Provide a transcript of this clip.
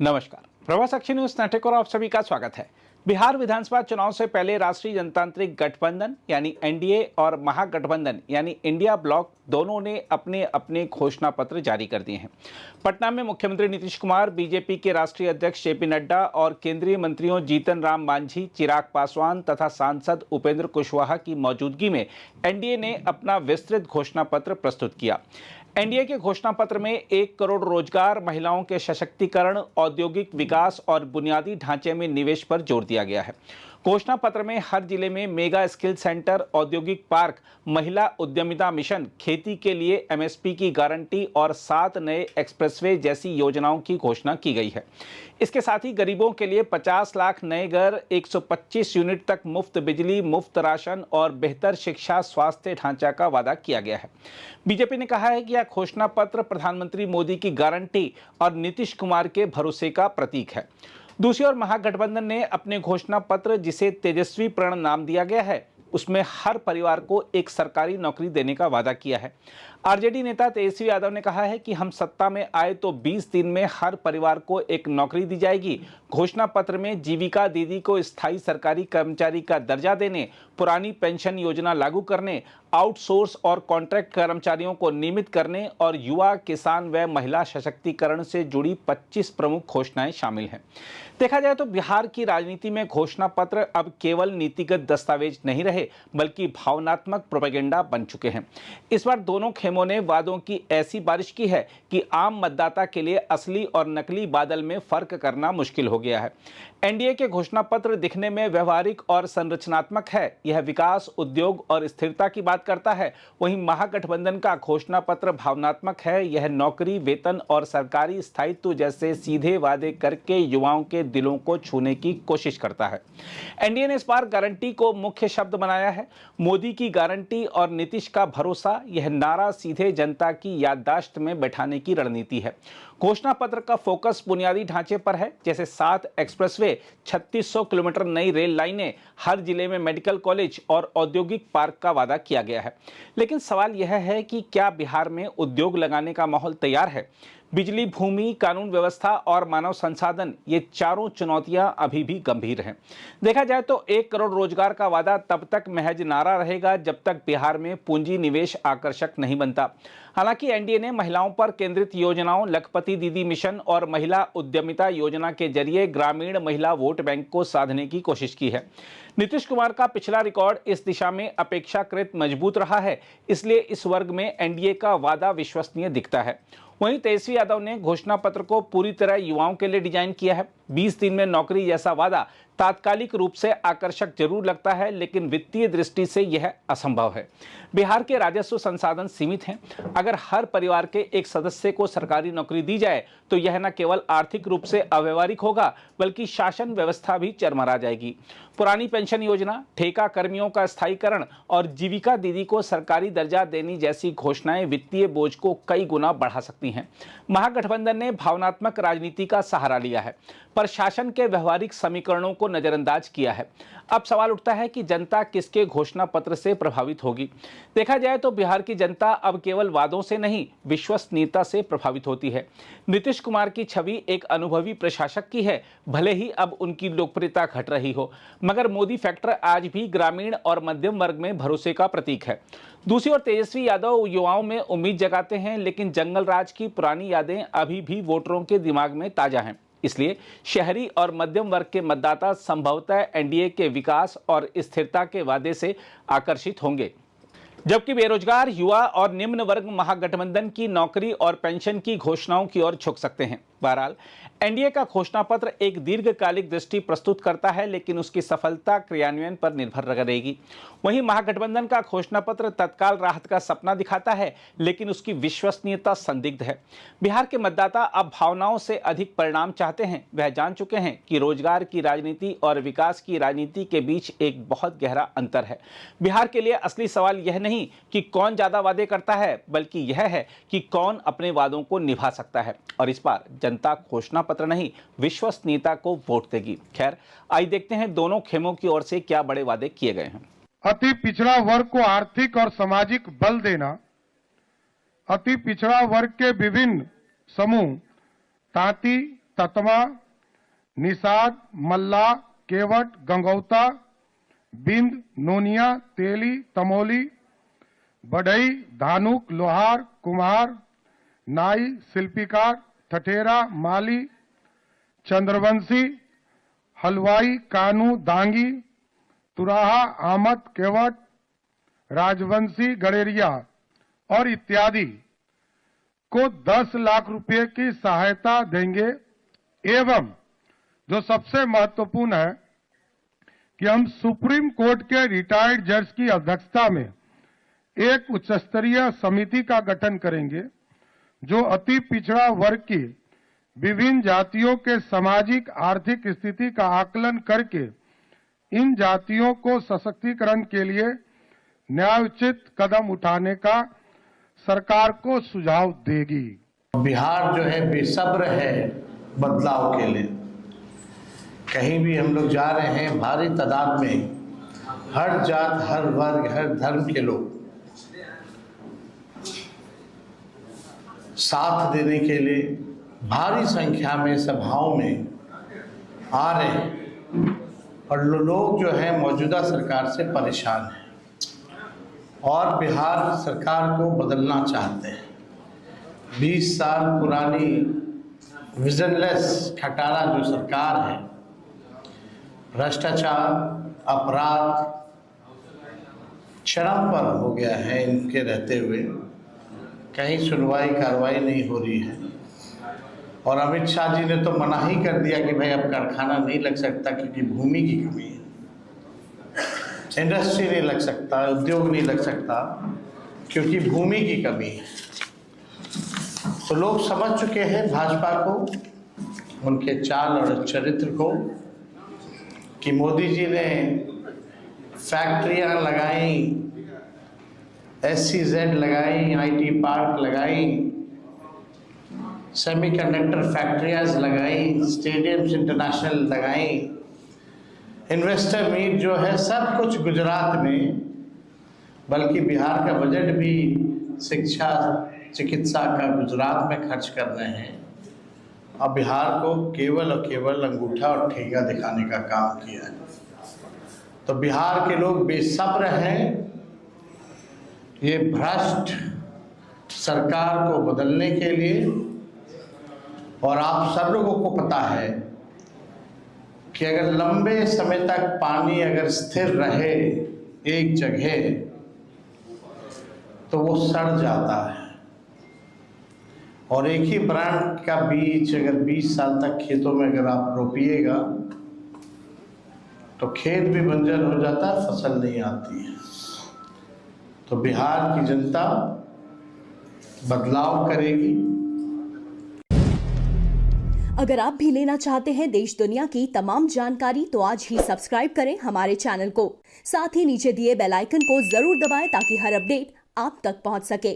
नमस्कार, Prabhasakshi news network और आप सभी का स्वागत है। बिहार विधानसभा चुनाव से पहले राष्ट्रीय जनतांत्रिक गठबंधन यानी एनडीए और महागठबंधन यानी इंडिया ब्लॉक दोनों ने अपने अपने घोषणा पत्र जारी कर दिए हैं। पटना में मुख्यमंत्री नीतीश कुमार, बीजेपी के राष्ट्रीय अध्यक्ष जेपी नड्डा और केंद्रीय मंत्रियों जीतन राम मांझी, चिराग पासवान तथा सांसद उपेंद्र कुशवाहा की मौजूदगी में एनडीए ने अपना विस्तृत घोषणा पत्र प्रस्तुत किया। एनडीए के घोषणा पत्र में 1 करोड़ रोजगार, महिलाओं के सशक्तिकरण, औद्योगिक विकास और बुनियादी ढांचे में निवेश पर जोर दिया गया है। घोषणा पत्र में हर जिले में मेगा स्किल सेंटर, औद्योगिक पार्क, महिला उद्यमिता मिशन, खेती के लिए एमएसपी की गारंटी और 7 नए एक्सप्रेसवे जैसी योजनाओं की घोषणा की गई है। इसके साथ ही गरीबों के लिए 50 लाख नए घर, 125 यूनिट तक मुफ्त बिजली, मुफ्त राशन और बेहतर शिक्षा, स्वास्थ्य ढांचा का वादा किया गया है। बीजेपी ने कहा है कि यह घोषणा पत्र प्रधानमंत्री मोदी की गारंटी और नीतीश कुमार के भरोसे का प्रतीक है। दूसरी ओर महागठबंधन ने अपने घोषणा पत्र, जिसे तेजस्वी प्रण नाम दिया गया है, उसमें हर परिवार को एक सरकारी नौकरी देने का वादा किया है। आरजेडी नेता तेजस्वी यादव ने कहा है कि हम सत्ता में आए तो 20 दिन में हर परिवार को एक नौकरी दी जाएगी। घोषणा पत्र में जीविका दीदी को स्थायी सरकारी कर्मचारी का दर्जा देने, पुरानी पेंशन योजना लागू करने, आउटसोर्स और कॉन्ट्रैक्ट कर्मचारियों को नियमित करने और युवा, किसान व महिला सशक्तिकरण से जुड़ी 25 प्रमुख घोषणाएं शामिल हैं। देखा जाए तो बिहार की राजनीति में घोषणा पत्र अब केवल नीतिगत दस्तावेज नहीं रहे, बल्कि भावनात्मक प्रोपेगेंडा बन चुके हैं। इस बार दोनों खेमों ने वादों की ऐसी बारिश की है कि आम मतदाता के लिए असली और नकली बादल में फर्क करना मुश्किल हो गया है। एनडीए के घोषणा पत्र दिखने में व्यवहारिक और संरचनात्मक है। यह विकास, उद्योग और स्थिरता की बात करता है। वहीं महागठबंधन का घोषणा पत्र भावनात्मक है। यह नौकरी, वेतन और सरकारी स्थायित्व जैसे सीधे वादे करके युवाओं के दिलों को छूने की कोशिश करता है। एनडीए ने इस बार गारंटी को मुख्य शब्द बनाया है। मोदी की गारंटी और नीतीश का भरोसा, यह नारा सीधे जनता की याददाश्त में बैठाने की रणनीति है। घोषणा पत्र का फोकस बुनियादी ढांचे पर है, जैसे 7 एक्सप्रेसवे, 3600 किलोमीटर नई रेल लाइनें, हर जिले में मेडिकल कॉलेज और औद्योगिक पार्क का वादा किया गया है। लेकिन सवाल यह है कि क्या बिहार में उद्योग लगाने का माहौल तैयार है? बिजली, भूमि, कानून व्यवस्था और मानव संसाधन, ये चारों चुनौतियां अभी भी गंभीर हैं। देखा जाए तो 1 करोड़ रोजगार का वादा तब तक महज नारा रहेगा जब तक बिहार में पूंजी निवेश आकर्षक नहीं बनता। हालांकि एनडीए ने महिलाओं पर केंद्रित योजनाओं, लखपति दीदी मिशन और महिला उद्यमिता योजना के जरिए ग्रामीण महिला वोट बैंक को साधने की कोशिश की है। नीतीश कुमार का पिछला रिकॉर्ड इस दिशा में अपेक्षाकृत मजबूत रहा है, इसलिए इस वर्ग में एनडीए का वादा विश्वसनीय दिखता है। वहीं तेजस्वी यादव ने घोषणा पत्र को पूरी तरह युवाओं के लिए डिजाइन किया है। 20 दिन में नौकरी जैसा वादा तात्कालिक रूप से आकर्षक जरूर लगता है, लेकिन वित्तीय दृष्टि से यह असंभव है। बिहार के राजस्व संसाधन सीमित हैं। अगर हर परिवार के एक सदस्य को सरकारी नौकरी दी जाए तो यह न केवल आर्थिक रूप से अव्यवहारिक होगा, बल्कि शासन व्यवस्था भी चरमरा जाएगी। पुरानी पेंशन योजना, ठेका कर्मियों का स्थायीकरण और जीविका दीदी को सरकारी दर्जा देने जैसी घोषणाएं वित्तीय बोझ को कई गुना बढ़ा सकती हैं। महागठबंधन ने भावनात्मक राजनीति का सहारा लिया है, पर शासन के व्यवहारिक समीकरणों को नजरअंदाज किया है। अब सवाल उठता है कि जनता किसके घोषणा पत्र से प्रभावित होगी। देखा जाए तो बिहार की जनता अब केवल वादों से नहीं, विश्वसनीयता से प्रभावित होती है। नीतीश कुमार की छवि एक अनुभवी प्रशासक की है, भले ही अब उनकी लोकप्रियता घट रही हो, मगर मोदी फैक्टर आज भी ग्रामीण और मध्यम वर्ग में भरोसे का प्रतीक है। दूसरी ओर तेजस्वी यादव युवाओं में उम्मीद जगाते हैं, लेकिन जंगल राज की पुरानी यादें अभी भी वोटरों के दिमाग में ताजा हैं। इसलिए शहरी और मध्यम वर्ग के मतदाता संभवतः एनडीए के विकास और स्थिरता के वादे से आकर्षित होंगे, जबकि बेरोजगार, युवा और निम्न वर्ग महागठबंधन की नौकरी और पेंशन की घोषणाओं की ओर झुक सकते हैं। बहरहाल एनडीए का घोषणा पत्र एक दीर्घकालिक दृष्टि प्रस्तुत करता है, लेकिन उसकी सफलता क्रियान्वयन पर निर्भर रहेगी। वहीं महागठबंधन का घोषणा पत्र तत्काल राहत का सपना दिखाता है, लेकिन उसकी विश्वसनीयता संदिग्ध है। बिहार के मतदाता अब भावनाओं से अधिक परिणाम चाहते हैं। वह जान चुके हैं कि रोजगार की राजनीति और विकास की राजनीति के बीच एक बहुत गहरा अंतर है। बिहार के लिए असली सवाल यह नहीं कि कौन ज्यादा वादे करता है, बल्कि यह है कि कौन अपने वादों को निभा सकता है। और इस बार जनता घोषणा पत्र नहीं, विश्वसनीयता को वोट देगी। खैर, आइए देखते हैं दोनों खेमों की ओर से क्या बड़े वादे किए गए हैं। अति पिछड़ा वर्ग को आर्थिक और सामाजिक बल देना, अति पिछड़ा वर्ग के विभिन्न समूह तांती, ततवा, निषाद, मल्ला, केवट, गंगौता, बिंद, नोनिया, तेली, तमोली, बढ़ई, धानुक, लोहार, कुम्हार, नाई, शिल्पीकार, ठठेरा, माली, चंद्रवंशी, हलवाई, कानू, दांगी, तुराहा, आमद, केवट, राजवंशी, गड़ेरिया और इत्यादि को 10 लाख रुपए की सहायता देंगे। एवं जो सबसे महत्वपूर्ण है कि हम सुप्रीम कोर्ट के रिटायर्ड जज की अध्यक्षता में एक उच्च स्तरीय समिति का गठन करेंगे जो अति पिछड़ा वर्ग की विभिन्न जातियों के सामाजिक आर्थिक स्थिति का आकलन करके इन जातियों को सशक्तिकरण के लिए न्यायोचित कदम उठाने का सरकार को सुझाव देगी। बिहार जो है बेसब्र है बदलाव के लिए। कहीं भी हम लोग जा रहे हैं, भारी तादाद में हर जात, हर वर्ग, हर धर्म के लोग साथ देने के लिए भारी संख्या में सभाओं में आ रहे हैं और लोग जो है मौजूदा सरकार से परेशान हैं और बिहार सरकार को बदलना चाहते हैं। 20 साल पुरानी विजनलेस खटारा जो सरकार है, भ्रष्टाचार, अपराध चरम पर हो गया है इनके रहते हुए, कहीं सुनवाई कार्रवाई नहीं हो रही है। और अमित शाह जी ने तो मना ही कर दिया कि भाई अब कारखाना नहीं लग सकता क्योंकि भूमि की कमी है, इंडस्ट्री नहीं लग सकता, उद्योग नहीं लग सकता क्योंकि भूमि की कमी है। तो लोग समझ चुके हैं भाजपा को, उनके चाल और चरित्र को, कि मोदी जी ने फैक्ट्रियां लगाई, SEZ लगाई, IT पार्क लगाई, सेमीकंडक्टर फैक्ट्रियां लगाई, स्टेडियम्स इंटरनेशनल लगाई, इन्वेस्टर मीट जो है सब कुछ गुजरात में, बल्कि बिहार का बजट भी शिक्षा चिकित्सा का गुजरात में खर्च कर रहे हैं। अब बिहार को केवल और केवल अंगूठा और ठेका दिखाने का काम किया है। तो बिहार के लोग बेसब्र हैं ये भ्रष्ट सरकार को बदलने के लिए। और आप सब लोगों को पता है कि अगर लंबे समय तक पानी अगर स्थिर रहे एक जगह तो वो सड़ जाता है, और एक ही ब्रांड का बीज अगर 20 साल तक खेतों में अगर आप रोपिएगा तो खेत भी बंजर हो जाता है, फसल नहीं आती है। तो बिहार की जनता बदलाव करेगी। अगर आप भी लेना चाहते हैं देश दुनिया की तमाम जानकारी तो आज ही सब्सक्राइब करें हमारे चैनल को। साथ ही नीचे दिए बेल आइकन को जरूर दबाएं ताकि हर अपडेट आप तक पहुंच सके।